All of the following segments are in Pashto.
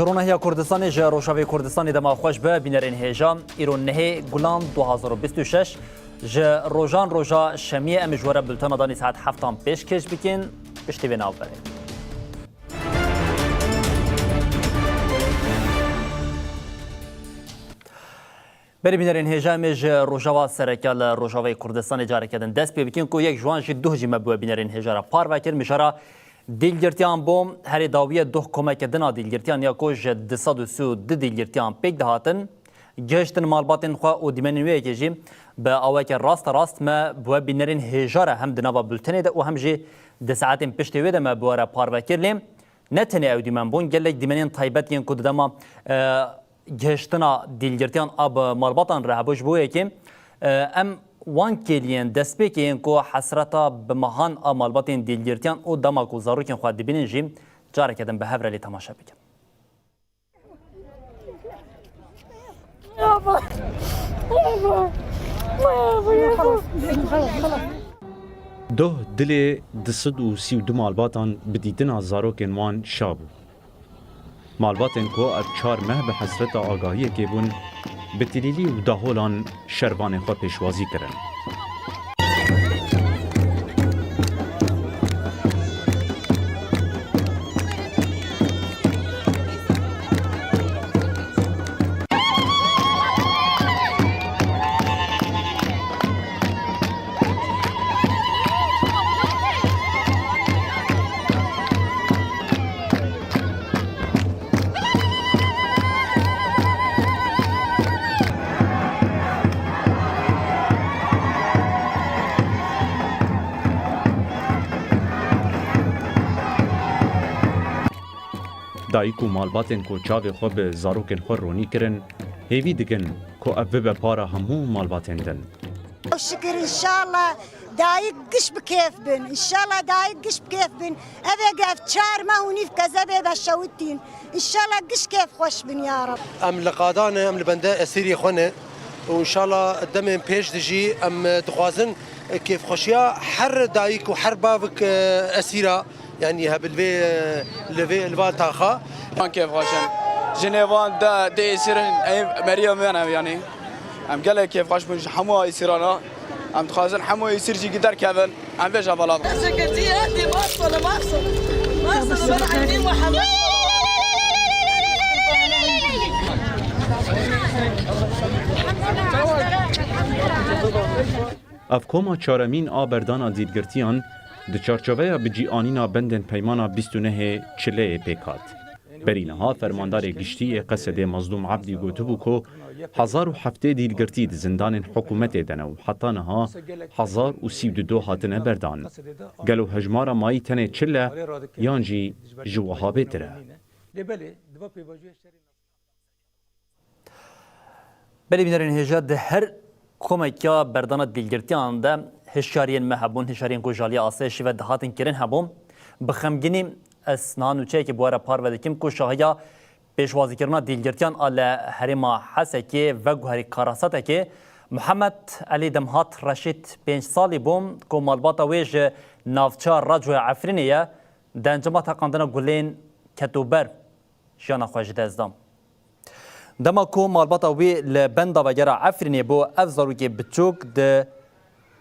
جرونهیا کردستان جا روشاوی کردستان دما خوش به بینرین هیجا ایرون نهی گلان 2026 جا روزان روزا شمیه امجوره بلتان دانی ساعت 7 پیش کش بکن پشتی به ناو بره. بری بینرین هیجا میج روزاوا سرکال روزاوی کردستان جاره کردن دست پی بکن که یک جوان جی دو جیمه بو بینرین هیجا را پار وکر میشارا دیلگرتیان بوم هری داویه دو کمک دنا دیلگرتیان یا کوج دسادوسو دیلگرتیان پیک دهاتن گشتن مالباتن خو او دیمنوی کیجی به اوک راست ما بو بینرین هجاره هم دنا با بلتنه ده او هم جی د ساعتین پشت وی ده ما بو را پار وکرلیم نتنه او دیمن بون گلک دیمنین تایبتین کو دما گشتنا دیلگرتیان اب مالباتن رهبوش بو یکیم ام وان کلین دست بکین کو حسرتا به مهان مالباتین دیلگرتیان او دما کو زاروکین خو دبینن جیم جاره کدن به هفرلی تماشا بکن. ده دل دسد و 32 مالباتان بدیدن زاروکین وان شابو. مالباتن کو از 4 ماه به حسرت آگاهی که بون به تلیلی و دهولان شروان خود پیشوازی کرن. دایکو مالباتن کو چاوی خو به زاروکن خو رونی کرن هیوی دگن کو ابه به پارا همو مالباتن دن شكر ان شاء الله دايق قش بكيف بن ان شاء الله دايق قش بكيف بن ابي قاف شار ما هو نيف كذا بشوتين ان شاء الله قش كيف خوش بن يا رب ام لقادانه ام لبنده اسيري خونه وان شاء الله قدام بيش تجي ام دخوازن كيف خوشيا حر دايق وحر بافك اسيره يعني هبلفي الفالتاخا كيف خوشن جنيفان دا دي يصيرن اي مريم انا يعني ام قال لك كيف خوش بن حمو يصيرنا ام تخازن حمو يصير جي قدر كذا ام بيش بلاط سكرتي عندي ما احصل انا عندي محمد افکوما چارمین آبردانا دیدگرتیان د چارچوبه بجی آنینا بندن پیمانا 29 چله پیکات. برینها فرماندار گشتی قصد مظلوم عبدی گوتبو کو 1007 دیلگرتی زندان حکومت دنو حتی نها 1032 هاتنه بردان. گلو هجمارا مایی تنه چله یانجی جوها بتره. بلی بینرین هجاد هر کمکیا بردانت دیلگرتیان ده هشاریان مهبون هشاریان کوجالی آسایشی و دهاتن کرن هبون بخمگینی اسنان و چه که بواره پار و دکیم که شاهیا پیشوازی کرنا دیلگرتیان آل هریما حسه که و گوهری کاراساته که محمد علی دمهات رشید 5 سالی بوم که مالباتا ویج نافچار رجو عفرینیه دنجمات قاندنا گلین کتوبر شیانا خوش دزدام دما کو مالباتا وی لبندا و گرا عفرینی بو افزارو که بچوک ده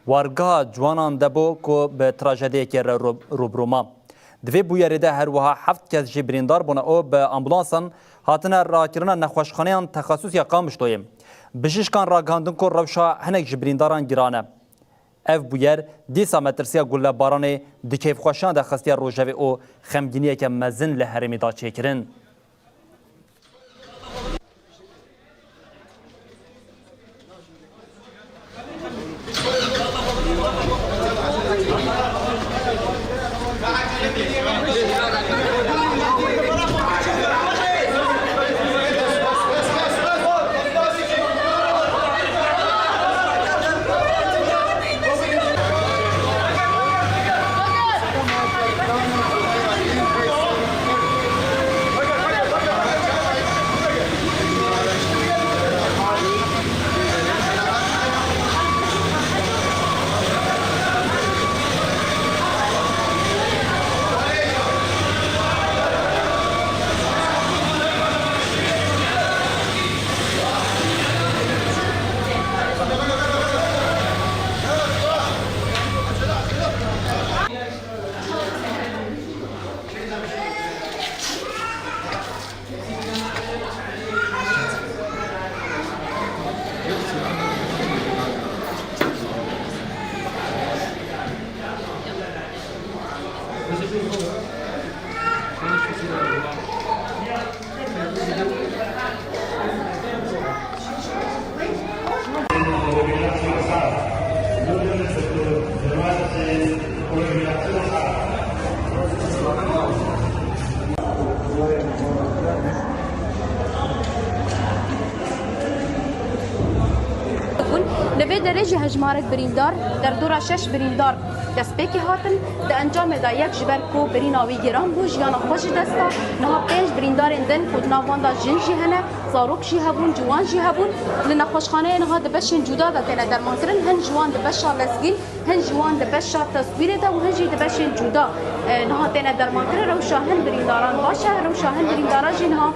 وارگاه جوانان دبو کو به تراژدی که روبروما دوی بویری ده هر وها 7 کس جبریندار بونه او به امبولانسان هاتنه را کرنا نخوشخانیان تخصص یا قامش دویم بششکان را گاندن کو روشا هنک جبرینداران گرانه اف بویر دیسا مترسیا گله باران دکیف خوشان ده خستیا روجوی او خمگینیه که مزن لحرمی دا چیکرن جی هجمارک بریندار در دورا 6 بریندار دست پیکی هاتن ده انجام دا یک جبر کو بریناوی گرام بو جیانا خوش دستا نها 5 بریندار اندن خود ناواندا جن جی هنه زاروک جی هبون جوان جی هبون لنا خوشخانه نها دبشن جدا دا تینا درمان کرن هن جوان دبشا لسگین هن جوان دبشا تصویر دا و هن جی دبشن جدا نها تینا درمان کرن روشا هن برینداران باشه روشا هن برینداران جی نها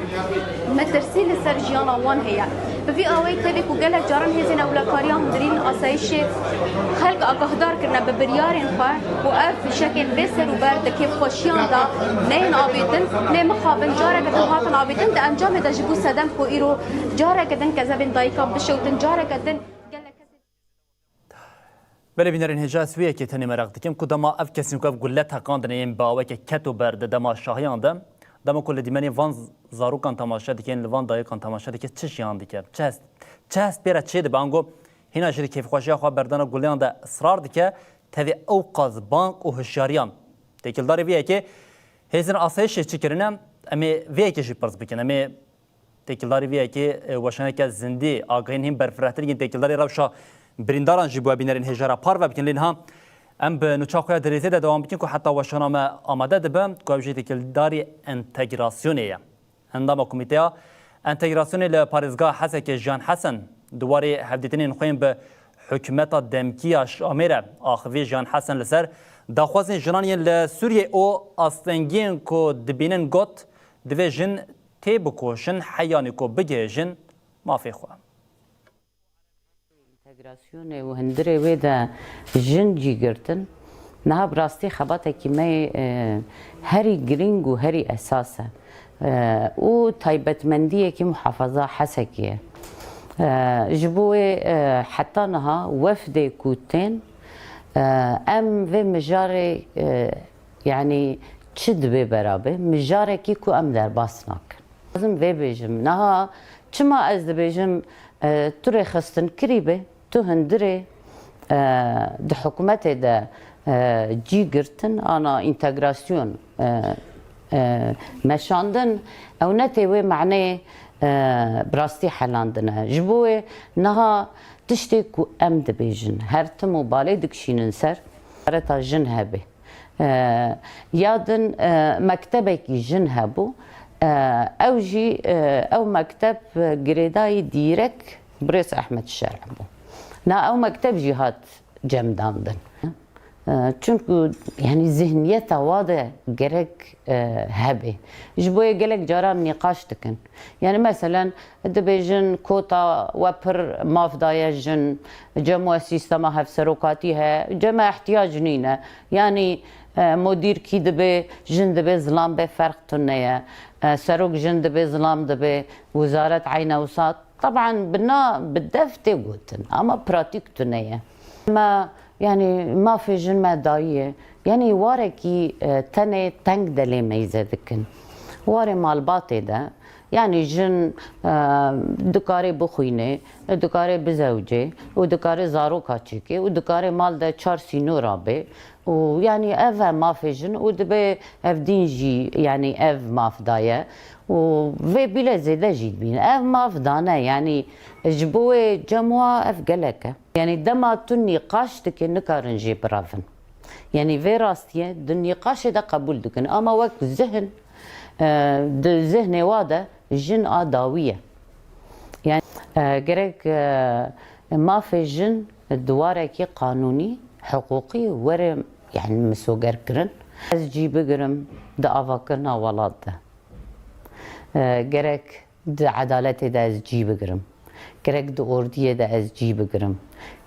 مترسی لسر جیانا وان هیا بفي اوي تبي كوجلك جارن هزين اولا كاريان درين اسايش خلق اقهدار كرنا ببريارين خا وقف بشكل بسر وبرد كيف خوشيان دا نين عبيدن نين مخابن جارك دن هاتن عبيدن دا انجام دا جبو سدم كو ايرو جارك دن كذبن دايكا بشوتن جارك دن بله بینرین هجاس ویه که تنی مرق دکیم کدام اف کسی که گلت هکاندن این باوی که کتو برد دما شاهیان دم دما کل دیمانی وان زاروکان تماشا دیکن لوان دایکان تماشا دیکن چه شیان دیکن چه پیرا چه دی بانگو هینا جری کیف خوشی خواه بردن گلیان ده اصرار دیکه تاوی اوقاز بانک و هشیاریان دیکل داری ویه که هزین آسایش چکرینم امی ویه که جی پرز بکن امی دیکل داری ویه که وشانه که زندی آگهین هم برفرهتر گین دیکل داری روشا برینداران جی بوا بینرین هجارا پار و بکن لینها ام به نوچاخویا دریزه ده دوام بکن که حتی وشانه ما آماده دبم که اوجی دیکل داری انتگراسیونیه اندام کمیته انتگراسیون لپارێزگا حەسێکی ژیان حەسەن دووارێ هەفدیتنین خوێن بە حکومەتە دەمکیە شامێرە ئاخوێ ژیان حەسەن لەسەر داخوازین ژنانیان لە سووریێ ئۆ ئاستەنگیان کۆ دبینن گوت divê jin tê bikoşin heyanê ku bigêjin mafê xwe. Integrasyonê û hindirê wê de jin cî girtin niha bi rastî xebatekî me herî giring û herî esas e û taybetmendiyekî muhafaza hesekî ye. Ji bo wê heta niha wefdê ku tên em vê mijarê yanî çi dibe berabê mijarekî ku em derbas nakin. Ezim vê bêjim niha çima ez dibêjim tu rê xistin kirîbe tu hindirê di hikûmetê de cî girtin ana integrasyon meşandin ew netê wê meعنeyê bi rastî helandin e. Ji bo wê niha tiştê ku em dibêjin her tim û balê dikişînin ser reta jin hebe. Ya din mektebekî jin hebû ew jî ew mekteb girêdayî dîrek Birêz Ehmed Şerh bû. Na ew mekteb jî hat cemdandin. Çünkü yani zihniyeta wa de gerek hebe. Ji bo gelek caran nîqaş dikin. Yani mesela dibêjin kota we pir maf daye jin cem we sîstema hevserokatî he cem ihtiyac nîne. Yani مدیر کی دبی جن دبی زلام به فرق تنیه سروک جن دبی زلام دبی وزارت عین وساط طبعا بنا بالدفت قوتن اما براتيك تنیه ما يعني ما في جن ما دايه يعني واركي تني تنگ دلي ميزدكن واري مال باطي ده يعني جن دكاري بخوينه دكاري بزوجه ودكاري زارو كاتشيكي ودكاري مال ده 4 سينو رابي ويعني اف ما في جن ودبي اف دينجي يعني اف ما في دايه وفي بلا زيدا جيد بين اف ما في دانا يعني جبوه جموا اف قلك يعني دما النقاش تك نكارنجي برافن يعني في راستيه النقاش ده قبول دكن اما وقت ذهن ذهن واده جن آداويه يعني جرك ما في جن دواركي قانوني حقوقي ورم يعني مسوقر كرن از جي بقرم دا افاكرنا ولاد ده جرك دا عدالتي دا از جي بقرم جرك دا اورديه دا از جي بقرم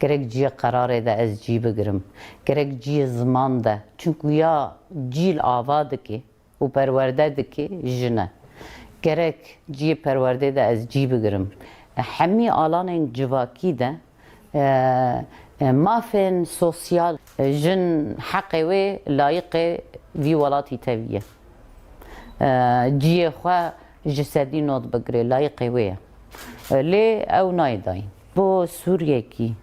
جرك جي قرار دا از جي بقرم جرك جي زمان ده چونكو يا جيل آوادكي و پرورده دكي جنه جرك جي پرورده دا از جي بقرم همي آلان جواكي ده مافن سوسيال جن حقي وي لايقي في ولاتي تاوية جي خوا جسدي نوت بقري لايقي وي لي او نايداين بو سوريا كي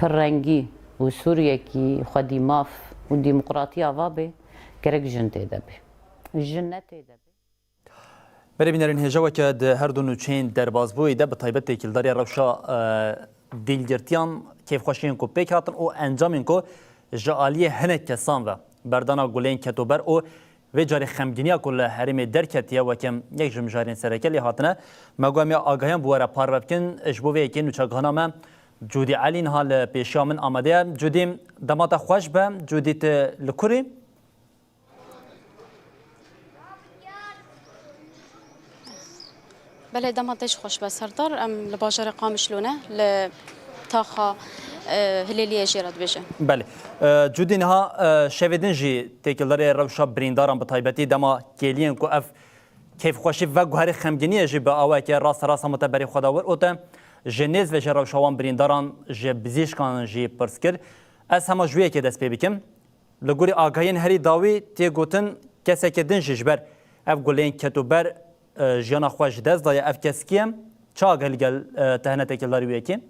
برنجي و سوريا كي خدي ماف و ديمقراطية وابي كرك جن تيدبي جنة تيدبي بری بینرین هجوا که هر دو نوچین در بازبوی ده به طایبت تکیلداری روشا دیلگرتیان کیفخوشیان کو پیک هاتن او انجامین کو جالیه هنه کسان و بردانا گلین کتوبر او و جاری خمگینیا کل حریم درکتیه و کم یک جمجارین سرکلی هاتنه مگومی آگاهیان بواره پار بکن اجبوه یکی نوچگانا ما جودی علین حال پیشامن آمده جودیم دمات خوش به جودیت لکوری بله دماتش خوش به سردار ام لباجر قامشلونه لتاخا هلیلیه جیراد بشه بله جودی نها شویدن جی تکلاری روشا برینداران به طایبتی دما کلین کو اف کیف خوشی و گوهر خمگینی جی به آوه که راست متبری خداور اوتا جنیز و روشاوان برینداران جی بزیشکان جی پرسکر از همه جویه که دست پی بکم لگوری آگاهین هری داوی تی گوتن کسی که دن جبر اف گلین کتوبر جیانا خوش دست دای اف کس کیم چه آگاهی گل تهنه تکلاری وی که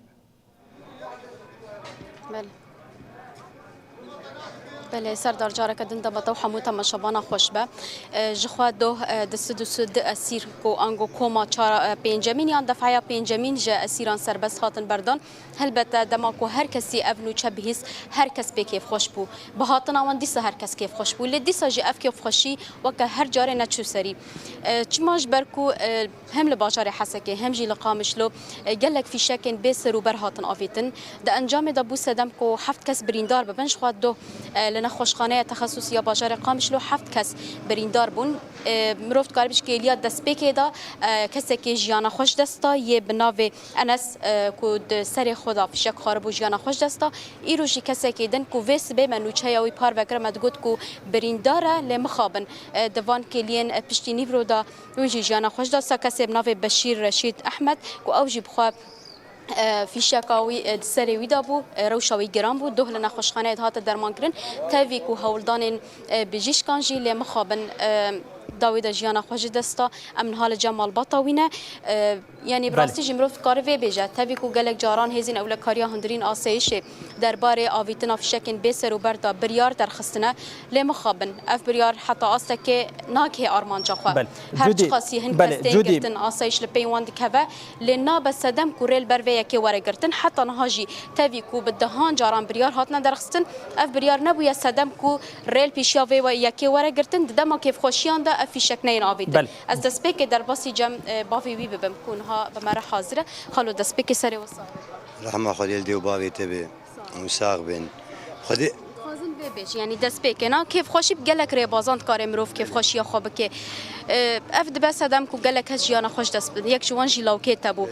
بله سردار جارك دنده بطو حموتا مشابانا خوش به جخوا دو دست سد اسیر کو انگو کوما چار پنجمین یان دفعه پنجمین ج اسیران سربست هاتن بردان هلبته دماکو هر کسی ابنو چبهیس هر کس به کیف خوش بو بهاتن آوان دیسا هر کس کیف خوش بو لدیسا جی اف کیف خوشی وک هر جاره نچو سری چماش برکو هم لباجار حسکه هم جی لقامشلو گلک فی شکن بسر و بر هاتن آفیتن ده انجام ده بو سدم کو هفت کس بریندار ببنش خوا دو نخوشخانه تخصصی بازار قامشلو 7 کس بریندار بون مروفت کاربیش که الیا دست بکی دا کسی که جیانا خوش دستا یه بناو انس کود سر خدا فشک خاربو جیانا خوش دستا ایروشی کسی که دن کو ویس به منوچه یاوی پار بکر مدگود کو برینداره لمخابن دوان که لین پشتینی برو دا ویجی جیانا خوش دستا کسی بناو بشیر رشید احمد کو اوجی بخوا في شكاوي سري ويدابو روشاوي جرام بو دوه لنا خوشخانه هات درمان كرن تافيكو هولدان بجيش كانجي لمخابن داوود جیانا خوش دستا امن حال جمال بطاوینه یعنی براستی جمروف کار وی بیجه تبی کو گلک جاران هزین اول کاریا هندرین آسایش درباره آویتنا فشکن بسر و بردا بریار درخستنه لمخابن اف بریار حتی آسته که ناکه آرمان جخوا هر چخاصی هن کستین گرتن آسایش لپیوان دکوه لنا بسدم کوریل بر وی که وره گرتن حتی نهاجی تبی کو بدهان جاران بریار هاتنا درخستن اف بریار نبویا سدم کو ریل پیشیا وی و یکی وره گرتن دما کیف خوشیان ده في شكنين عبيد از دسبيك در باسی جم بافي وي بمكونها بمره حاضره خلو دسبيك سري وصار رحمه خليل دي وبافي تبي مساق بين خدي خازن بيبش يعني دسبيك انا كيف خوشي بقلك ريبازانت كار مروف كيف خوشي خوبك افد بس ادم كو قلك هجيانا خوش دسب هيك جوان جي لوكي تبو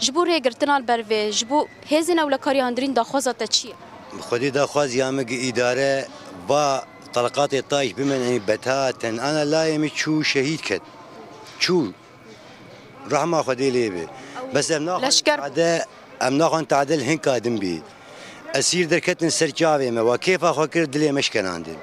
جبور هيغرتنا البرفي جبو هزين ولا كاري هندرين داخوزه تشي خدي داخوز يامك اداره با طلقات الطايش بمن بتاتا انا لا يمي شو شهيد كت شو رحمه خدي لي بس امناخ تعدل هن قادم بي اسير دركتن سرجاوي ما وكيف اخو كر دلي مشكن عندي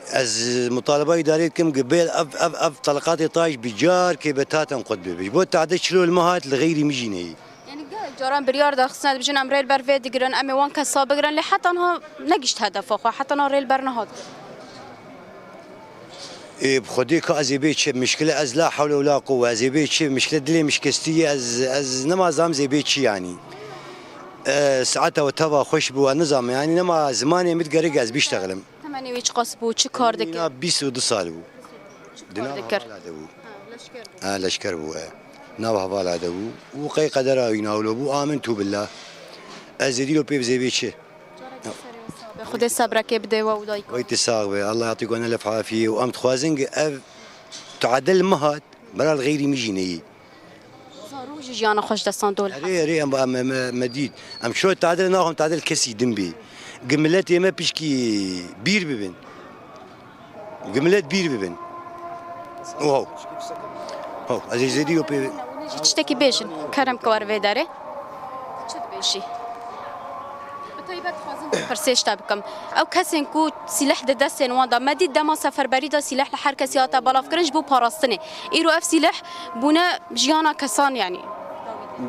از مطالبه اداريه كم قبل اف طلقات الطايش بجار كي بتاتا قد بي بو تعدل شلو المهات لغيري مجيني جاران بريار داخسنا بجن امريل بر في ديغران امي وان كسابغران لحتى انها نجشت هدف اخو حتى انا ريل برنهاد بخدي كازيبيتش مشكله از لا حول ولا قوه ازيبيتش مشكله دلي مشكستي از نما زام زيبيتش يعني ساعتها وتبا خوش بو نظام يعني نما زماني متقرق از بيشتغلم ثمانية ويش قصبو چه کار دکر 22 سال بو دکر لشكر بو ناو حوال هذا وقي قدره يناولوا بو آمنتوا بالله أزيديلو بيب زي بيتشي خد صبرك يبدا ودايك ويتساغ الله يعطيكم الف عافيه وامت خوازنج تعدل مهات برا الغير ميجيني صاروا جيانا خوش دستان دول ري مديد ام شو تعدل ناهم تعدل كسي دمبي قملتي ما بيشكي بير ببن قملت بير ببن واو هو ازيديلو بيب تشتكي بيجن كرم كوار في داره شد بيشي بطيبات خوازن فرسيش تابكم او كسين كو سلاح دستن واندا مدي دما سفر بريدا سلاح لحر كسياتا بالاف كرنج بو باراستني ايرو اف سلاح بونا جيانا كسان يعني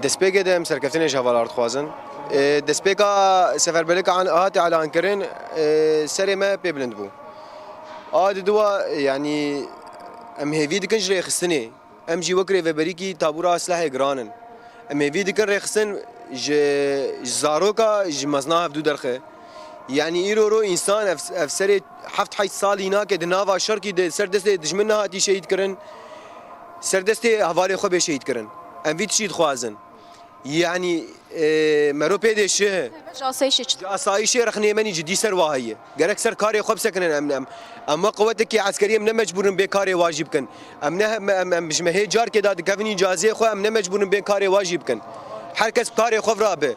دسبيكا دم سركفتني شغال ارض خوازن دسبيكا سفر بريك عن هاتي على انكرين سري ما بيبلند بو دوا يعني ام هيفي دكنج ري خستني ام جي وكري في بريكي تابورا سلاح جرانن ام في دکن رخصن ج زاروکا ج مزناف دو درخه يعني ايرو رو انسان افسر حفت حي سالي هناك دناوا شركي د سردست دجمن هاتي شهيد كرن سردست حواله خو به شهيد كرن ام في تشيد خوازن يعني مرو بيد شه اسايش رخني مني جدي سر واهيه قالك سر كاري خو بسكن اما قوتك عسكريه من مجبورن بكاري واجب كن ام مش مهي جار كده كفني اجازه خو ام مجبورن بكاري واجب كن هر کس کاری خو رابه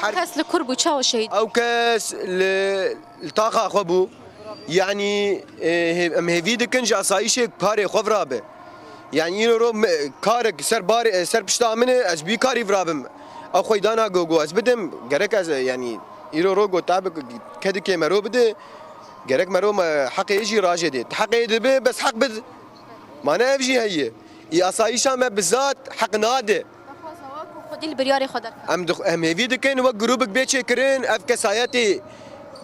هر کس لکربو چاو شهید او کس الطاقه خو بو يعني ام هيفي دكنج اسايش كاري خو رابه يعني يرو كارك سر بار سر بشتا من از بي كاري فرابم او خويدانا جوجو از بدم غرك از يعني يرو روغو تابك كد كي مرو بده غرك مرو حق يجي راجدي حق يدبه بس حق بد ما انا افجي هي يا اسايشا ما بالذات حق ناده خدي البرياري خدر ام هيفي دكن وقت جروبك بيتشي كرين اف كساياتي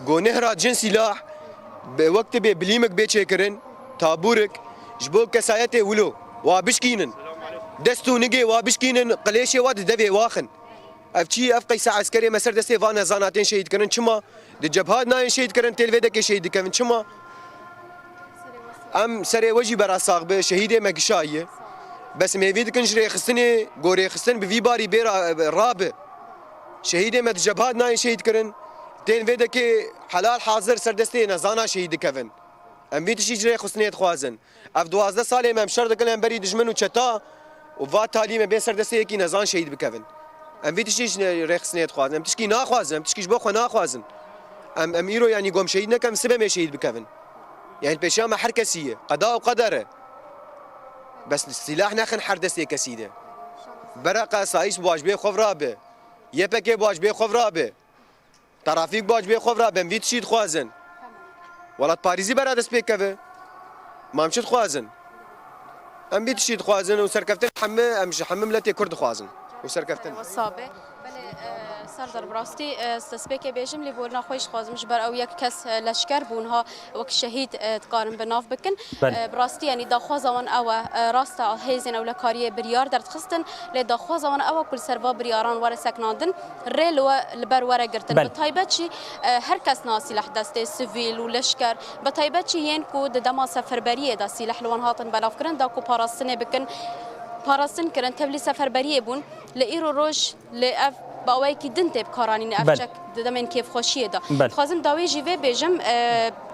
جو نهرات جن سلاح بوقت بليمك بيتشي كرين تابورك جبوك كساياتي ولو وابشكينن دستو نجي وابشكينن قليشي واد دبي واخن افشي افقي ساعه عسكري مسر دستي فانا زاناتين شهيد كرن شما د جبهات ناين شهيد كرن تلفيدك شهيد كرن شما ام سري وجي برا صاغبه شهيده مقشايه بس ميفيد كنجري خصني غوري خصن بفي باري بيرا رابه شهيده مد جبهات ناين شهيد كرن تلفيدك حلال حاضر سر دستي نزانا شهيد كفن ام بيت شي جري خصني تخوازن اف 12 سال ام شرط كلام بري دجمن وچتا وفا تعليم بين سر دستي كي نزان شهيد بكفن ام بيت شي ري خصني تخوازن ام تشكي ناخوازن ام تشكي بخو ناخوازن ام اميرو يعني قوم شهيدنا كم سبب شهيد بكفن يعني بشامه حركسيه قضاء وقدره بس السلاح ناخن حردسي كسيده برقه سايس واجبي خفرابه يبكي واجبي خفرابه ترافيك واجبي خفرابه مفيت شيد خوازن ولات باريزي برا دس بيكفه ما مشيت خوازن ام بيت شيد خوازن وسركفتن حمه امش حمم لتي كرد خوازن وسركفتن وصابه سردار براستی استسبیک بیشم لیبورنا خویش خوازمش بر او یک کس لشکر بونها وک شهید تقارن بناف بکن براستی یعنی داخوازان او راستا هیزن او لکاری بریار در خستن ل داخوازان او کل سروا بریاران ور سکناندن ریل و لبر ور گرتن بتایبچی هر کس نا سلاح دسته سیویل و لشکر بتایبچی ین کو د دما سفربریه دا سلاح لوان هاتن بلاف کرن دا کو پاراستنه بکن پاراستن کرن تبلی سفربریه بون لایرو روش لاف باوی کی دنته بکارانی افچک دمن کیف خوشیه دا خازم داوی جیوه بیجم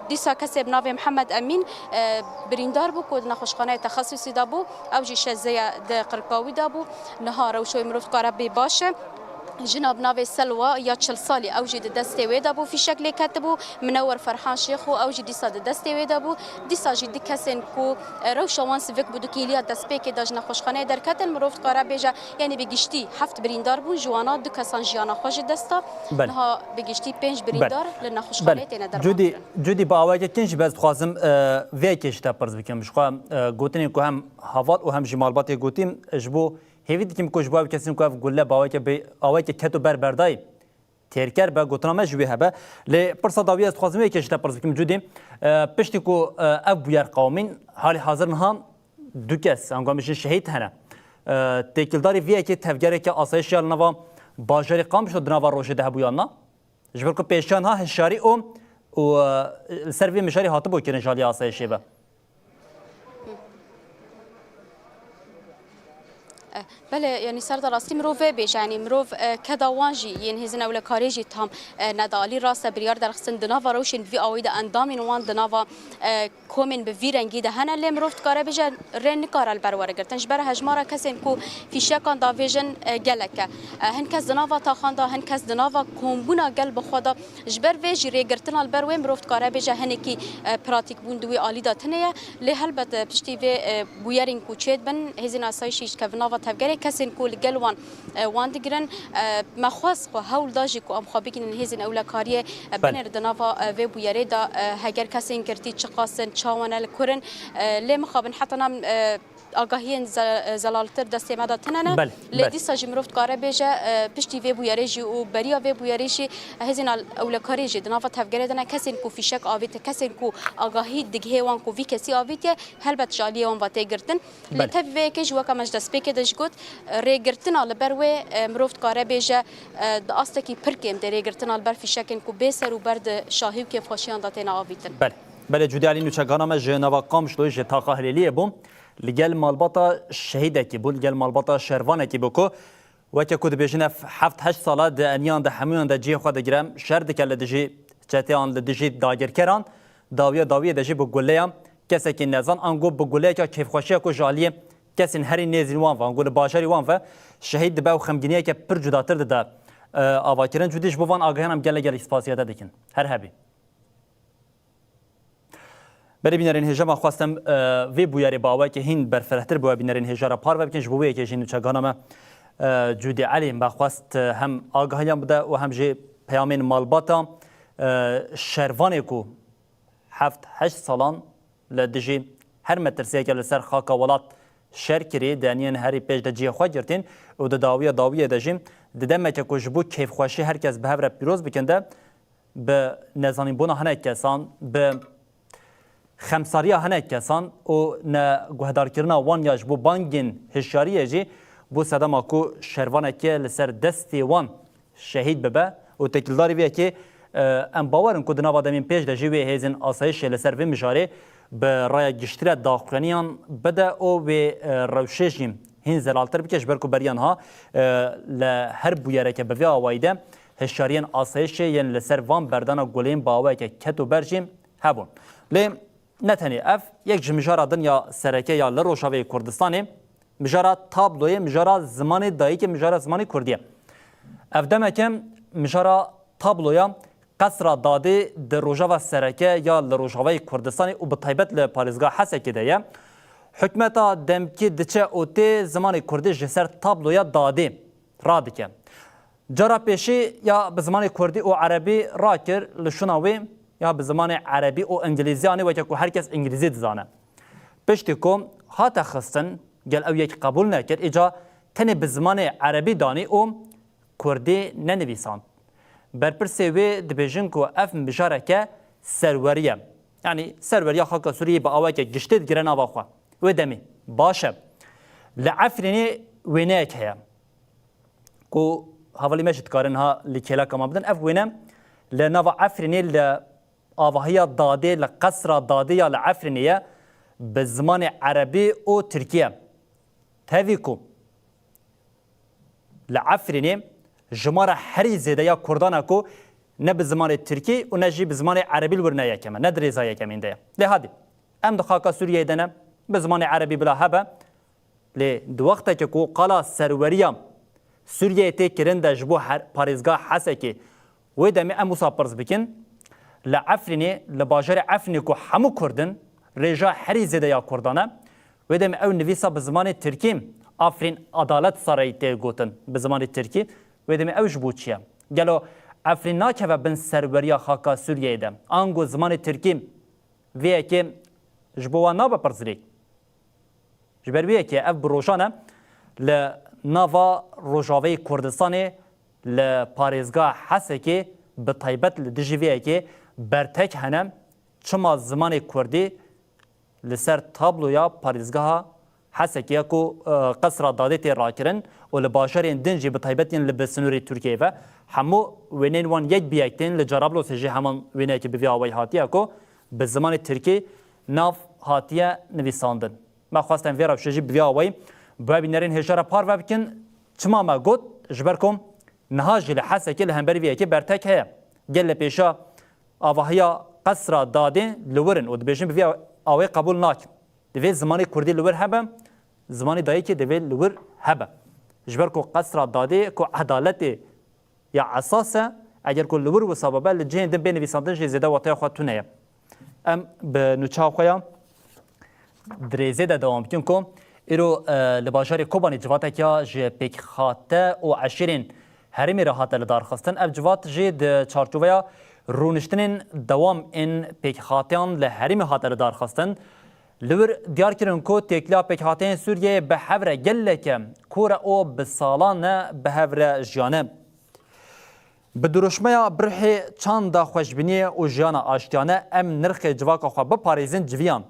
دیسا کسی بناو محمد امین بریندار بو کود نخوشخانه تخصصی دا بو او جی شزه د قرقاوی دا بو نهار و شوی مروف کاره بی باشه جناب ناوی سلوا یا 40 سالی او جی دسته ویدا بو فی شکل کتبو منور فرحان شیخ او جی دیسا دسته ویدا بو دیسا جی دکسن کو رو شوان سیوک بو دکیلیا دسپیک داج نخوشخانه در کتن مروفت قاره بیجا یعنی بگشتی هفت بریندار بو جوانا دو کسان جیانا خوش دستا نها بگشتی 5 بریندار لنخوشخانه تینه در جودی با اوای کنج باز خوازم وی کشتا پرز بکم بشخوا گوتنی کو هم حوال و هم جمالبات گوتیم جبو هیوید کیم کوش باو کسیم کو گله باوی که به اوای که کتو بردای ترکر با گوتنا مجوی هبه ل پرسا داوی است خوازم یک کشتا پرز بکم جودی پشتی کو اب بیار قومین حال حاضر نها دو کس انگامش شهید هنه تکیلداری وی که تفگره که آسایش یال نوا باجری قام شد نوا روشه ده بویانا جبر کو پیشان ها هشاری و سروی مشاری هاتبو کنه جالی آسایش به بله يعني سردار راستي مروف بيش يعني مروف كداوانجي ينهزن ولا كاريجي تام ندالي راس بريار در خصن دنافا روشن في اويد اندامين وان دنافا كومن بفيرنجي ده هنا اللي مروف كاره بيجا رن كار البرور گرتن جبر هجمارا كسن كو في شكان دا فيجن جلك هن كز دنافا تاخاندا هن كز دنافا كومبونا قلب خدا جبر فيجي ري گرتن البر وين مروف كاره بيجا هنكي براتيك بوندوي اليدا تنيه لهلبت بشتي في بويرين كو تشيد بن هزنا اسايشيش كفنافا تفگري کسین کول گلوان وان دگرن مخواص خو هول داجی کو ام خابگین هزین اولا کاریه بنر دناوا و بویره دا هگر کسین کرتی چقاسن چاوانل کرن لی مخابن حتی نام آگاهی زلالتر دست ماده تنانه لیدی ساج مروفت کاره بیجه پشتی وی بویریجی و بریا وی بویریجی هزین اولکاریجی دنافت هفگره دنه کسی کو فیشک آویت کسی کو آگاهی دگه وان کو وی کسی آویت هلبت جالی اون واتی گرتن لیت وی کج وکا مجلس پیک دش گود ری گرتن آل بر وی مروفت کاره بیجه داستکی پرکیم دری گرتن آل بر فیشکن کو بیسر و برد شاهی که فاشیان داتین آویتن بله جودی علی نوچگانا ما جنوا قامشلوی جتاقه هلیلیه بوم لگل مالباتا شهیده کی بود لگل مالباتا شروانه کی بکو وقتی کود بیشتر 7-8 ساله دنیان ده همیان ده جی خود گرم شرد کل دجی چتیان دجی داگر کران داویه دجی بگولیام کسی که نزان انگو بگولیه که کیف خوشی کو جالیه کسی هری نزین وان و انگو باشری وان و شهید به خمگینیه که پر جداتر ده آواکرین جودیش بوان آگاهیم گله اسپاسیات دکن هر هبی بری بینرین هجا خواستم وی بویاری باوی که هین برفرهتر بوی بینرین هجا را پار بکنش بویی که جینو چگانم جودی علی ما خواست هم آگاهیم بوده و هم جی پیامین مالباتا شروانی کو 7-8 سالان لدجی هر مترسیه که لسر خاک ولات شرکری دانیان هری پیش دجی خواهد گرتین و داویه دجیم ددمه که کجبو کیف خوشی هر کس به هفره پیروز بکنده به نزانین بونا هنه کسان به خمساریا هنه کسان و نه گهدار کرنا وان یاش بو بانگین هشیاریه جی بو صدام کو شروانه که لسر دستی وان شهید ببه و تکلداری ویه که ام باورن که دناو آدمین پیش ده جیوی هیزن آسایش لسر وی مجاره به رای گشتره داخلانیان بده او به روششیم هین زلالتر بکش برکو بریان ها لهر بویره که بوی آوایده هشیارین آسایش ین لسر وان بردانا گولین باوه که کتو برجیم هبون لی نتنی اف یک جمجارا دنیا سرکه یا لروشاوی کردستانی مجارا تابلوی مجارا زمان دایی که مجارا زمانی کردیه اف دمکم مجارا تابلویا قصر داده در روشاو سرکه یا لروشاوی کردستانی و بطیبت لپاریزگاه حسکی دیه حکمتا دمکی دچه اوتی زمان کردی جسر تابلویا داده را دکه جارا پیشی یا به زمان کردی و عربی را کر لشوناوی یا به زمان عربی و انگلیزی آنی و که هر کس انگلیزی دزانه پشتی کم هات خستن گل او یک قبول نکرد ایجا تنی به زمان عربی دانی و کردی ننویسان برپرسی وی دبیجن که اف بشاره که سروریه یعنی سروریه خاک سوریه با آوه که گشتید گرن آوه خواه و دمی باشه لعفرینی وینه که هیا که حوالی مشت کارن ها لکیلا کما بدن اف وینه لنوا عفرینی آوهیا داده لقصر داده یا لعفرینیه به زمان عربی و ترکیه تاویکو لعفرینی جماره هری زیده یا کردانه کو نه به زمان ترکی و نه جی به زمان عربی الورنه یکمه نه دریزا یکمین ده لحادی ام دخاکا سوریه دنه به زمان عربی بلا هبه لی دو وقتا که کو قالا سروریا سوریه تی کرنده جبو پاریزگاه حسه که وی دمی ام مصابرز بکن لعفرینی لباجر عفرینی کو همو کردن رجا هری زیده یا کردانه و دم او نویسا به زمان ترکی آفرین عدالت سرایی تی گوتن به زمان ترکی و دم او جبو چیه گلو آفرین ناکه و بن سروریا خاکا سوریه ده آنگو زمان ترکی ویه که جبوان نابا پرزری جبر ویه که اف بروشانه لناوا روجاوی کردستانه لپاریزگاه حسه که به طیبت لدجویه که برتک هنم چما زمان کردی لسر تابلویا پاریزگاه حسکیه کو قصر داده تی راکرن و لباشرین دنجی به طیبتین لبسنوری ترکیه و همو وینین وان یک بیاکتین لجرابلو سجی همان وینه که بوی آوی هاتیه کو به زمان ترکی ناف هاتیه نویساندن ما خواستم ویرا شجی بوی آوی بوی بینرین هشاره پار و بکن چما ما گود جبرکم نهاجی لحسکی لهمبری ویه که برتک هیا گل پیشا آوهیا قصر داده لورن و دبیشن بوی آوی قبول ناک دوی زمانی کردی لور هبه زمانی دایی که دوی لور هبه جبر کو قصر داده کو عدالت یا اساسه اگر کو لور و سببه لجین دم بین ویساندن زیاده واتای خاطونه ام به نوچا خویا دریزه ده دوام کن کو ایرو لباشاری کوبانی جواتا کیا ج پیک خاطه و عشرین هرمی راحت لدار خواستن اف جوات جید چارچوبیا رونشتنین دوام این پیک خاطیان لهرمی خاطر دار خواستن لور دیار کرن کو تکلا پکهاتین سوریه به هفره گلکه کور او به سالانه به هفره جانه به دروشمه برح چند خوشبینی و جیان آشتیانه ام نرخ جواک خو بپاریزن جویان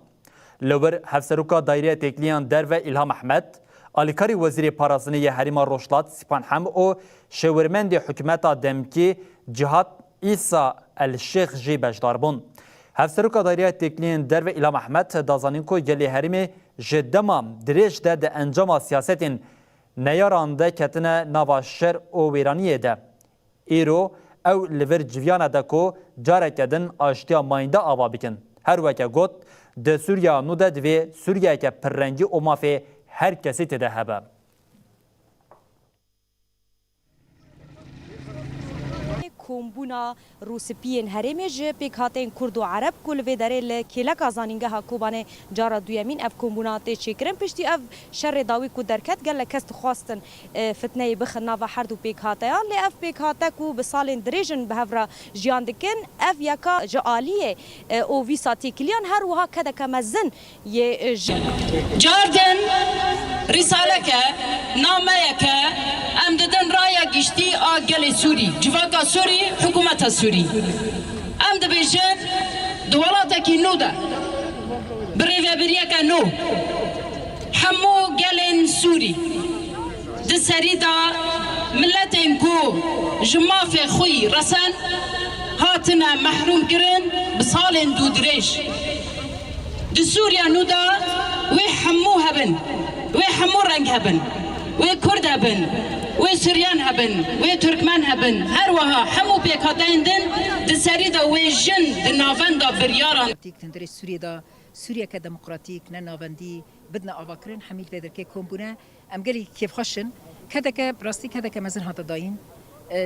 لور هفسروکا دایره تکلیان در و الهام احمد آلیکاری وزیر پارازنی حریما روشلات سپان هم و شورمند حکومت دمکی جهاد ایسا الشیخ جی بجداربون هفسروکا دایره تکلیان در و الهام احمد دازانین کو گلی حریم جدما دریج ده انجام سیاستین نیارانده کتنه نواشر و ویرانیه ده ایرو او لور جویانه ده کو جاره کدن آشتیا ماینده آوا بکن هر وکه گوت ده سوریا نو ده دوی سوریا که پررنگی او مافی هر کسی تده هبه کومبونا روسپین هرمج پیکاتین کرد و عرب کل و داره لکیلک ازانینگه ها کوبانه جارا دویمین اف کومبونا تی چیکرن پشتی اف شر داوی کو درکت گله کست خواستن فتنه بخنا و هر دو پیکاتیان لی اف پیکاتا کو به سالین دریجن به هفرا جیان دکن اف یکا جالیه او ویسا تیکلیان هر وها کده کمزن یه جاردن رساله که نامه که ام ددن رایا گشتی آگل سوری جواکا سوری حکومت سوری ام دبیشن دولتا کی نو ده بریوه بریا که نو همو گلن سوری ده سری دا ملتن کو جماف خوی رسن هاتنا محروم کرن بسالن دو درش ده سوریا نو دا وی همو هبن وی همو رنگ هبن وی کرد هبن وی سوریان هبن وی ترکمن هبن هر وها همو پیکاتین دن ده سری دا وی جن ده ناون دا بریاران تندر سوریا دا سوریا که دموکراتیک نه ناوندی بدنا آواکرن حمیل بدر که کمبونه ام گلی کیف خوشن کده که براستی کده که مزن هاتا داین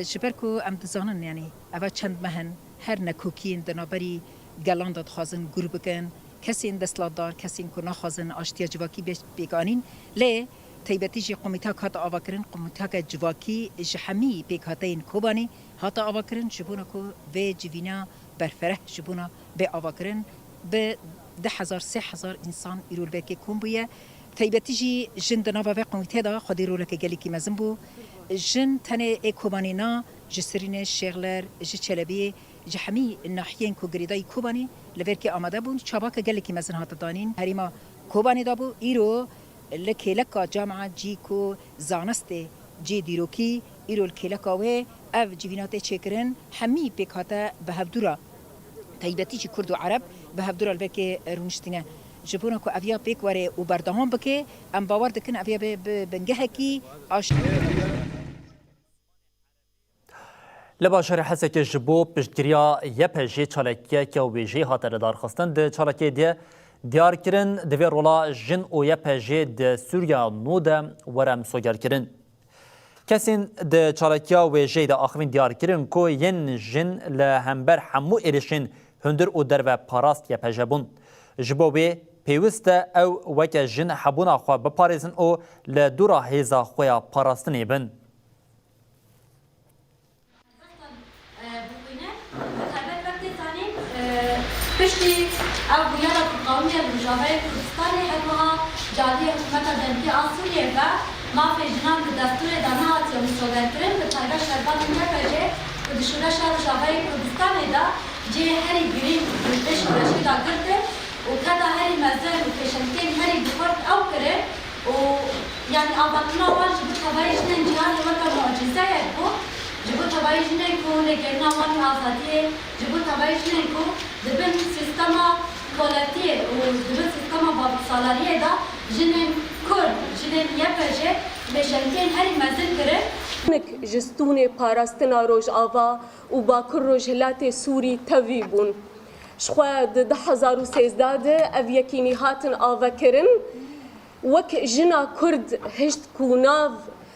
شبرکو ام دزانن یعنی اول چند مهن هر نکوکین دنابری گلان داد خازن گروه بکن کسی این دستلاتدار کسی این که نخوازن آشتیا جواکی بیگانین لی تیبتی جی قومیتا که هاتا آوا کرن قومیتا که جواکی جحمی بیگ هاتا این کوبانی هاتا آوا کرن جبونا که و جوینا برفره جبونا به آوا کرن به 10,000 3,000 انسان ایرول برکه کن بویه تیبتی جی جن دنابا و قومیتا دا خودی رو لکه گلی که مزن بو جن تنه ای کوبانی نا جسرین شغلر جچلبی جحمی ناحیین کو گریدای کوبانی لورکی آماده بون چاباک گلی که مزن هاتا دانین هریما کوبانی دا بو ایرو لکیلکا جامعه جی کو زانسته جی دیروکی ایرو لکیلکا و اف جوینات چکرن همی پیکاتا به هفدورا تایبتی چی کرد و عرب به هفدورا البرکه رونشتینه جبونا کو اویا پیک وره و بردهان بکه ام باور دکن اویا بنگه کی لباشر حسک جبو پشتگیریا یه پژی چالکیه که ویژی هاتر دارخستن ده چالکیه ده دیار کرن دوی رولا جن او یه پژی ده سوریا نو ده ورم سوگر کرن کسین ده چالکیا ویژی ده آخرین دیار کرن کو ین جن لهمبر همو ایرشن هندر او در و پاراست یه پژه بون جبو بی پیوسته او وکه جن حبونا خواه بپاریزن او لدورا هیزا خویا پاراستنی بن پشتی او بیارت قومی رجاوه کردستان حکمها جادی حکومت دنکی آسوریه و ما پیجنان به دستور دانه آتیا مصوبر کرن به طایبه شربات نکجه و دشوره شهر رجاوه کردستان دا جه هری گرین رشدش رشی دا کرده و کدا هری مزر و پیشنکین هری بخورد او کرد و یعنی آباتنا وان جبو تبایش نن جهان وکا معجزه یک بو جبو تبایش نن کو لگرنا وان آزادیه جبو تبایش نن کو دبن سیستما کولتی و دبن سیستما باب سالاریه دا جنن کرد جنن یپجه بشنکین هری مزر کرد جستون پاراستنا روج آوا و باکر روج هلات سوری توی بون شخوا ده 2013 او یکینی هاتن آوا کرن وک جنا کرد هشت کو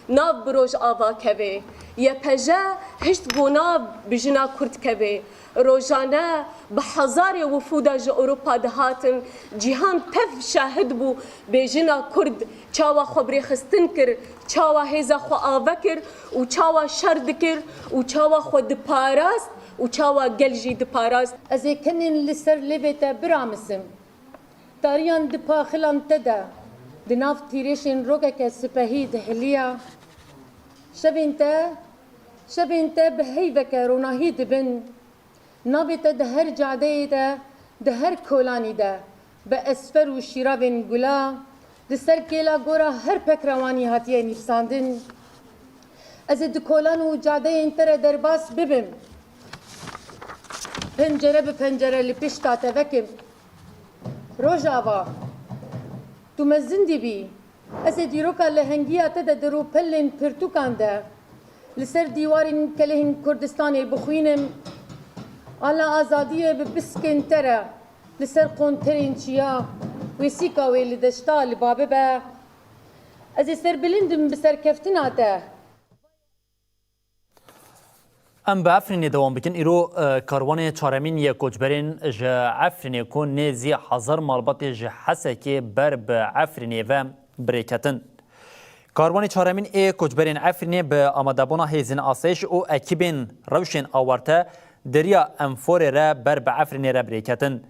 ناو بروج آوا کوه یا پجا هشت گو ناو بجنا کرد کوه روزانه به هزار وفود از اروپا دهاتن جهان تف شاهد بو بجنا کرد چاوا خبری خستن کر چاوا هیزا خو آوا کر و چاوا شرد کر و چاوا خود پاراست و چاوا گلجی دپاراست از کنن لسر لبتا برامسم تاریان دپاخلان تدا دناف تیریشن روکه سپهی دهلیا شبین تا به هیوک روناهی دبن نابت دهر جاده دا دهر کولانی دا به اسفر و شیرابن گلا لسر کلا گورا هر پکروانی هاتیه نیفساندن از دکولان و جاده انتر درباس ببم پنجره به پنجره لپشتا تفکم روجاوا تو مزندی بی از دیروکا لهنگیا تدا درو پلن پرتوکان ده لسر دیوارین کلهن کردستان بخوینم آلا آزادیه به بسکن تره لسر قونترین چیا ویسیکا ویلی دشتا لبابه به از سر بلندم بسر کفتنا ده ام به افرین دوام بکن ایرو کاروان چارمین یک کوچبرین جه افرین کن نزی 1000 مالبات جه حسه که بر به افرین و بریکتن کاروان چارمین ای کوچبرین افرین به آمدابونا هیزن آسایش او اکیبین روشن آورته دریا انفور را بر به افرین را بریکتن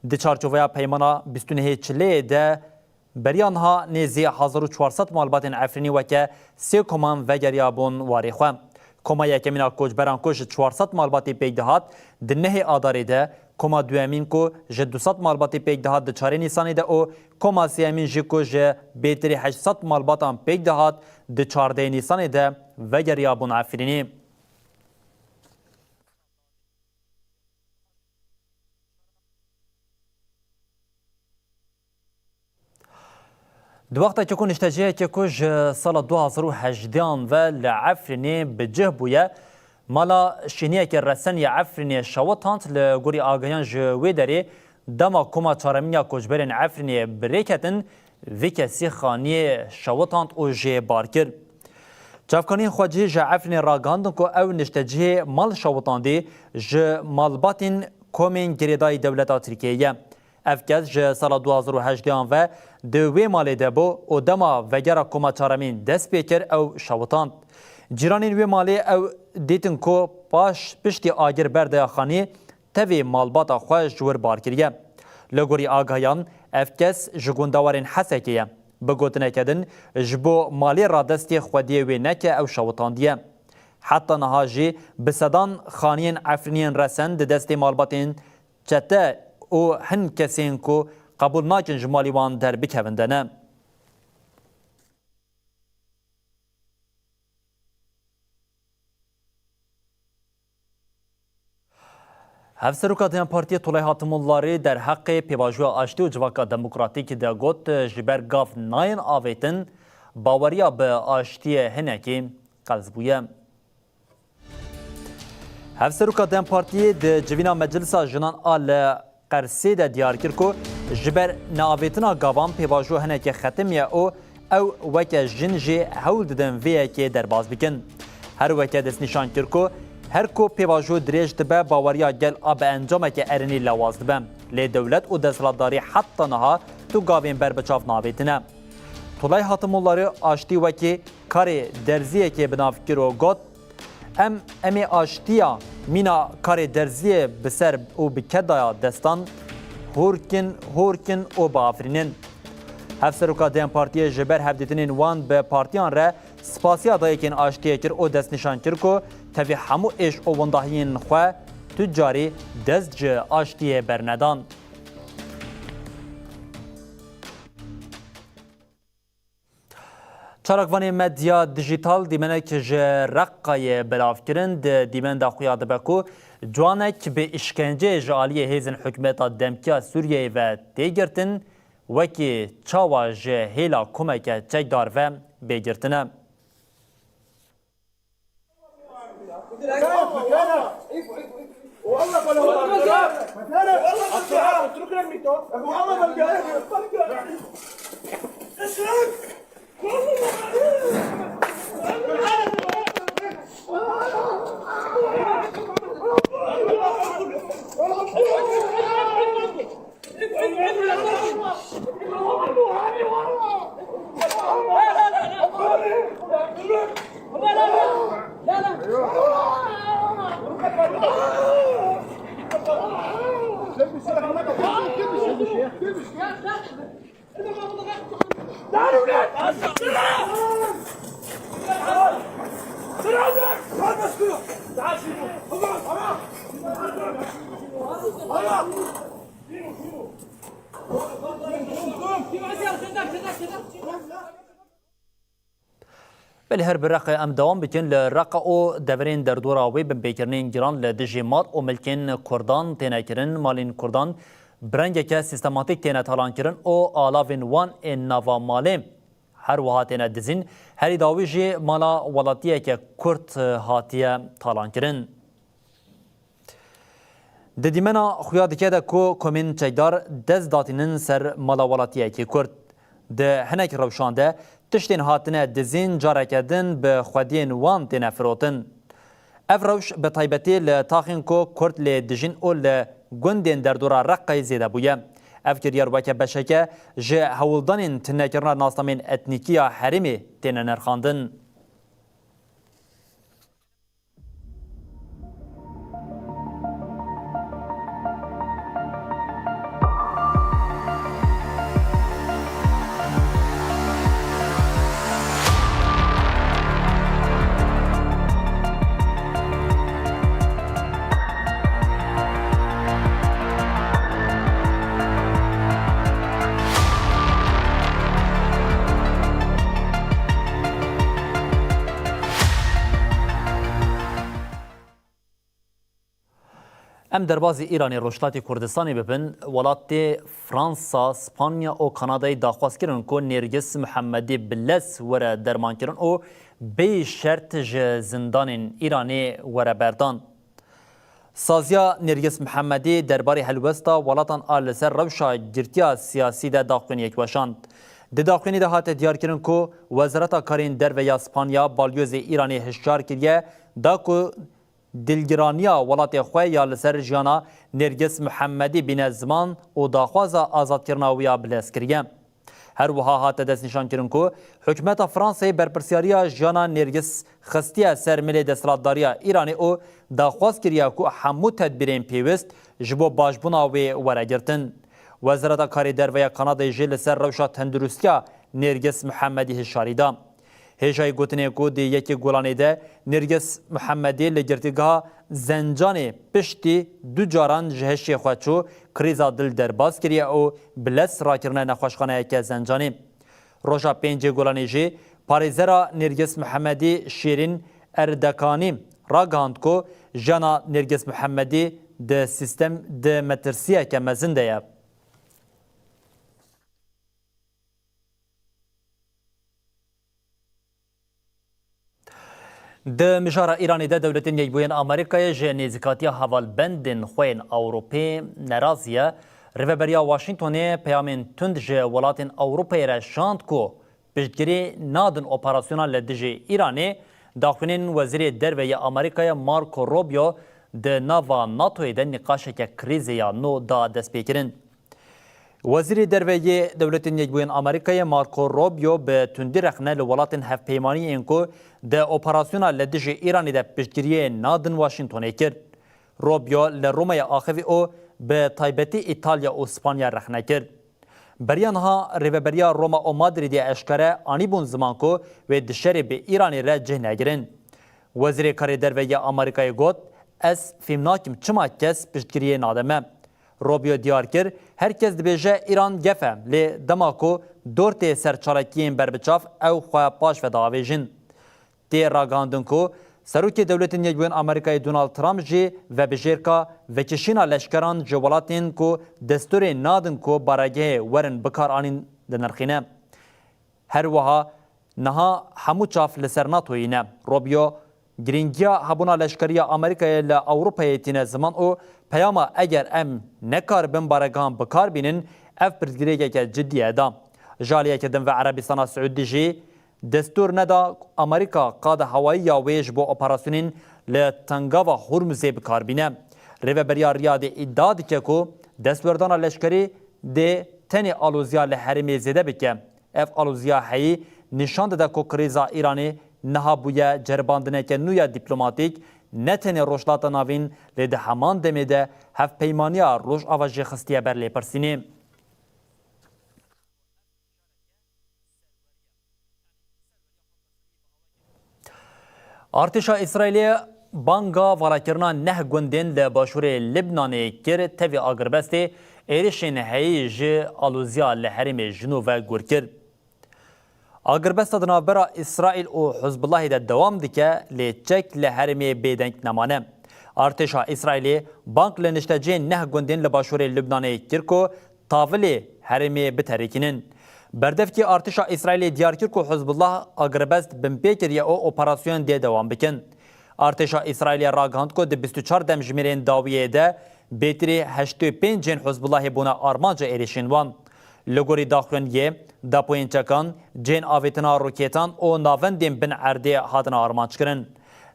دی چارچوبیا پیمانا 24 ده بریانها نزی 1400 مالبات افرینی وکه 3 کمان وگریابون واری خواه کما یکمینا کوچبران کوش 400 مالباتی پیک دهات دنه آداری ده کما دوامین کو ج 200 مالباتی پیک دهات د 4 نیسانی ده او کما سیامین ج کو ج بیتری 800 مالباتان پیک دهات د 14 نیسانی ده وگریابون افرینی دو وقتا که کنش تجیه که کش سال 2018 و لعفرینی بجه بویه مالا شینیه که رسن عفرینی شوطانت لگوری آگایان جوی داری دما کما چارمینیا کشبرین عفرینی بریکتن وی کسی خانی شوطانت او جه بارکر چافکانی خواجه جه عفرینی راگاندن که او نشتجیه مال شوطاندی جه مالباتین کومین گریدای دولتا ترکیه افکز جه سال 2018 و دوی مالی دبو او دما وگرا کما چارمین دست پیکر او شوطاند. جیرانین وی مالی او دیتن کو پاش پشتی آگر برده خانی تاوی مالباتا خواه جور بارکریه. لگوری آگاهیان افکس جگوندوارین حسکیه. بگوتنه کدن جبو مالی را دستی خودیه وی نکه او شوطاندیه. حتی نهاجی بسدان خانین عفرینین رسند دستی مالباتین چته او هن کسین کو قبول ناکن جمالی وان در بکوندنه. هفسروکا دیان پارتی طولای هاتمولاری در حق پیواجوی آشتی و جواکا دموکراتیک ده گوت جبر گاف ناین آویتن باوریا به آشتی هنکی قلز بویه. هفسروکا دیان پارتی ده جوینا مجلسا جنان آل قرسی ده دیار کر کو جبر ناویتنا گاوان پیواجو هنکی ختمیه او وکه جنجی هول ددن ویه که در باز بکن. هر وکه دست نشان کر کو هر کو پیواجو دریج دبه باوریا گل آب انجامه که ارنی لواز دبه. لی دولت و دستلاتداری حتی نها تو گاوین بر بچاف ناویتنه. طولای حاتمولاری آشتی وکی کاری درزیه که بنافکر و گوت امی آشتیا مینا کار درزیه بسر او بکدایا دستان هورکن او بافرینن. هفسروکا دیان پارتی جبر هفدیتنین وان به پارتیان را سپاسیا دایکین آشتیه کر او دست نشان کر کو تاوی همو ایش او ونداهین خواه تجاری دست جه آشتیه برندان. چارکوانی مدیا دیجیتال دیمنه که جه رقای بلاف کرند دیمن دا خویا دبکو جوانک به اشکنجه جالیه هیزن حکمتا دمکیا سوریه و دیگرتن وکی چاوا جه هیلا کمک چک دار و بگرتنه. بله هر برق ام دوام بکن لرق او دورین در دورا وی بکرنین گران لدجی مال او ملکن کردان تینا کرن مالین کردان برنگه که سیستماتیک تینا تالان کرن او آلاوین وان این نوا مالیم هر وها تینا دزین هری داوی جی مالا ولاتیه که کرد هاتیه تالان کرن د دیمنا خویا دکه ده کو کومین چکدار دز داتینن سر مالا ولاتیه که کرد ده هنک روشانده تشتین هاتنه دزین جارکدن به خودین وان تینه فروتن. افروش به طیبتی لتاخین کو کرد لدجین او لگوندین در دورا رقای زیده بویه. افکر یاروکه بشکه جه هولدانین تنه کرنا ناسنامین اتنیکیا حریمی تینه نرخاندن. ام دربازی ایرانی روشلاتی کردستانی ببین ولات فرانسا، اسپانیا و کانادای داخواست کردن که نرگس محمدی بلس وره درمان کردن و به شرط زندان ایرانی وره بردان. سازیا نرگس محمدی درباره هلوستا ولاتان آل سر روشا گرتیا سیاسی ده داخلین یک باشند. ده داخلینی ده هات دیار کردن که وزارت کارین در و اسپانیا بالیوز ایرانی هشدار کردیه دا که دلگرانیا ولات خواه یا لسر جانا نرگس محمدی بین زمان و داخواز آزاد کرناویا بلس کریه. هر وها هات دست نشان کرن که حکومت فرانسه برپرسیاریا جانا نرگس خستیه سر ملی دستراتداریا ایرانی او داخواز کریه که همو تدبیرین پیوست جبو باجبونا و ورگرتن. وزارت کاری در و کانادا جیل سر روشا تندرستیا نرگس محمدی هشاریده. هجای گوتنه کو دی یکی گولانه ده نرگس محمدی لگرتگاه زنجان پشتی دو جاران جهشی خوچو کریزا دل در باز کریه او بلس را کرنه نخوشخانه که زنجانی. روژا پینج گولانه جی پاریزرا نرگس محمدی شیرین اردکانی را گاند کو جانا نرگس محمدی ده سیستم ده مترسیه که مزنده یه. د مشاره ایرانی ده دولتین یک بوین آمریکای جه نزیکاتیا حوال بندن خوین اوروپی نرازیه ریوبریا واشنگتونه پیامین تند جه ولاتین اوروپی را شاند کو پشتگیری نادن اپراسیونال لدجه ایرانی داخلین وزیر دروی آمریکای مارکو روبیو ده ناوا ناتوی ده نقاشه که کریزیا نو دا دست پیکرن. وزیر دروی دولتین یک بوین آمریکای مارکو روبیو به تندی رخنه لولاتین هف پیمانی اینکو ده اپراسیونا لدج ایرانی ده پشتگیری نادن واشنگتونه کرد. روبیو لرومای آخوی او به تایبتی ایتالیا و اسپانیا رخنه کرد. بریانها ریوبریا روما و مادریدی اشکره آنی بون زمان کو و دشری به ایرانی را جه نگرن. وزیر کاری دروی آمریکای گوت از فیمناکم چما کس پشتگیری نادمه. روبیو دیار کر هرکس دبیجه ایران گفه لی دماکو دورت سرچالکیین بربچاف او خواه پاش و داویجن. تی راگاندن کو سروک دولت نیجوین آمریکای دونالد ترامپ جی و بجیرکا و کشینا لشکران جوالاتین کو دستور نادن کو بارگه ورن بکار آنین دنرخینه. هر وها نها همو چاف لسرناتوینه. روبیو گرینگیا هبونا لشکری آمریکای لأوروپای تینه زمان او پیاما اگر ام نکار بن بارگان بکار بینن اف پرزگیری که جدیه دا. جالیه که دن و عربستان سعودی جی دستور ندا امریکا قاد هوایی یا ویج بو اپراسیونین لتنگاوا هرمزی بکار بینه. ریوبریا ریاد ایداد که کو دستوردان لشکری ده تنی آلوزیا لحرمی زیده بکه. اف آلوزیا حیی نشان ده کو کریزا ایرانی نها بویا جرباندنه که نویا دیپلماتیک نتنی روشلاتا ناوین لیده همان دمیده هف پیمانیا روش آواجی خستیه بر لیپرسینی. ارتشا اسرائیل بانگا والاکرنا نه گوندین ل باشور لبنان کر تفی آگربست ایرشین هیج آلوزیا لحرم جنو و گورکر. آگربست دنابرا اسرائیل و حزب الله ده دوام دکه لچک لحرم بیدنگ نمانه. ارتشا اسرائیل بانک لنشتجین نه گوندین ل باشور لبنان کرکو تاولی حرم بتریکینن. بردف کی ارتشا اسرائیل دیار کرد که حزب الله آگربست بمپیکر یا او اپراسیون دی دوام بکن. ارتشا اسرائیل راگاند که د 24 دم جمیرین داویه ده بیتری 85 جن حزب الله بونا آرمانجا ایریشین وان. لگوری داخلون یه دا پوینچکان جن آویتنا روکیتان او ناوندین بن عرده هاتنا آرمانج کرن.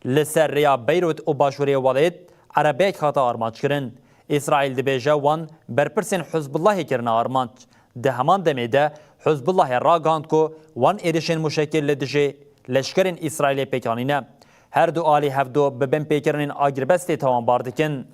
لسر ریا بیروت و باشوری والید عربیک هاتا آرمانج کرن. اسرائیل دی بیجا وان برپرسین حزب الله کرنا آرمانج. ده همان دمیده حزب الله راگاند که وان ایریشن مشکل لدجه لشکرین اسرائیل پیکانینه. هر دو آلی هفدو ببن پیکرین آگربستی توان باردکن.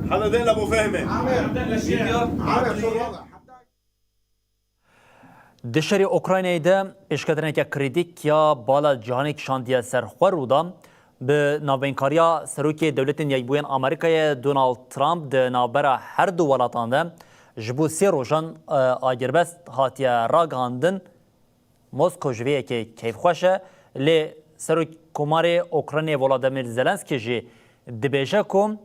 حلدين ابو فهمي دشری اوکراینای ده اشکدرنه که کریدیک یا بالا جهانی کشاندیه سرخور رودا به ناوینکاریا سروکی دولتین یکبوین آمریکای دونالد ترامپ ده نابرا هر دو ولاتان ده جبو سی روشان آگربست هاتیه راگاندن موسکو جویه که کیف خوشه لی سروک کمار اوکراینی ولادیمیر زلنسکی جی دبیجه کم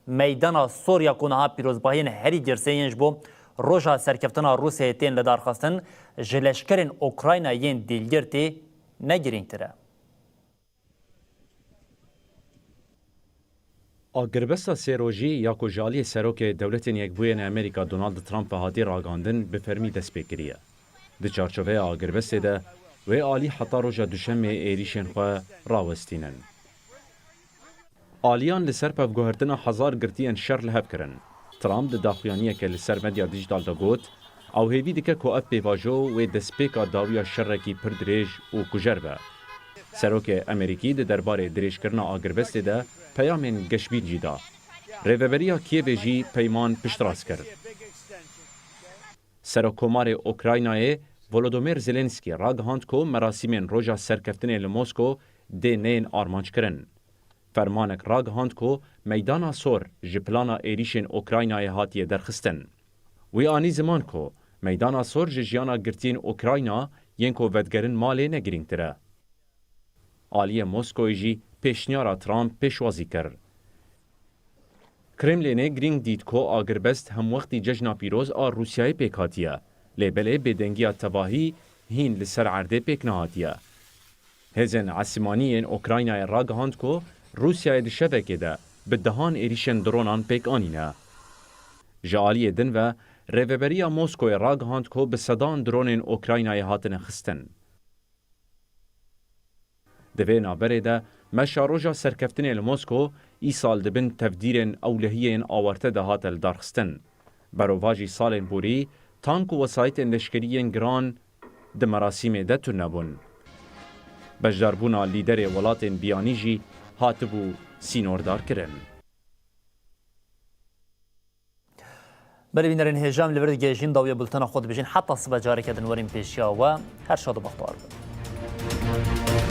میدان سوریا کنها پیروزباهین هری جرسینج بو روژا سرکفتنا روسیه تین لدار خواستن جلشکرین اوکراینایین دیلگرتی نگیرین تره. آگربستا سیروژی یا کجالی سروک دولتین یکبوین امریکا دونالد ترامپ هاتی راگاندن به فرمی دست بکریه. ده چارچوه آگربسته ده و آلی حتا روژا دوشنمه ایریشن خواه راوستینن. آلیان لسر پفگوهرتنا هزار گرتیان شر لحب کرن. ترامپ ده داخویانیه که لسر مدیا دیجیتال دا گوت او هیوی دکه که اپ پیواجو و دسپیکا داویا شرکی پر دریج و کجر به. سروک امریکی ده درباره دریج کرنا آگربسته ده پیامین گشبین جیدا. ریوبریا کیوی جی پیمان پشتراس کرد. سروکومار اوکراینای ولودومیر زلنسکی راگهاند که مراسمین روژا سرکفتن لموسکو ده نین آرمانج کرن. فرمانک راگهاند که میدان سور جپلانا ایریشن اوکراینای هاتیه درخستن. وی آنی زمان که میدان سور جیانا گرتین اوکراینا ین که ودگرن مالی نگرین تره. آلی موسکوی جی پیشنیارا ترامپ پیشوازی کرد. کرملینه گرینگ دید که آگربست هم وقتی جشنا پیروز روسیای پیک هاتیه. لیبله بدنگی تباهی هین لسر عرده پیک نهاتیه. هزن عسیمانیین اوکراینای راگهاند که روسیای ده شبکه ده به دهان ایریشن درونان پیک آنینه. جالی دن و ریوبریا موسکوی راگهاند که به صدان درونین اوکراینای هاتن خستن. دوی نابره ده مشاروجا سرکفتن الموسکو ای سال دبن تفدیرن اولهیین آورته ده هاتل دارخستن. برواجی سالین بوری تانک و وسایت لشکریین گران ده مراسیم ده ترنبون. بجداربونا لیدر ولاتین بیانیجی هاتبو سینوردار کرن. بله بینرین هجام لورد گیجین داوی بلتنا خود بجین حتی صبح جاری کردن ورین پیشیا و هر شاد و بختار بود.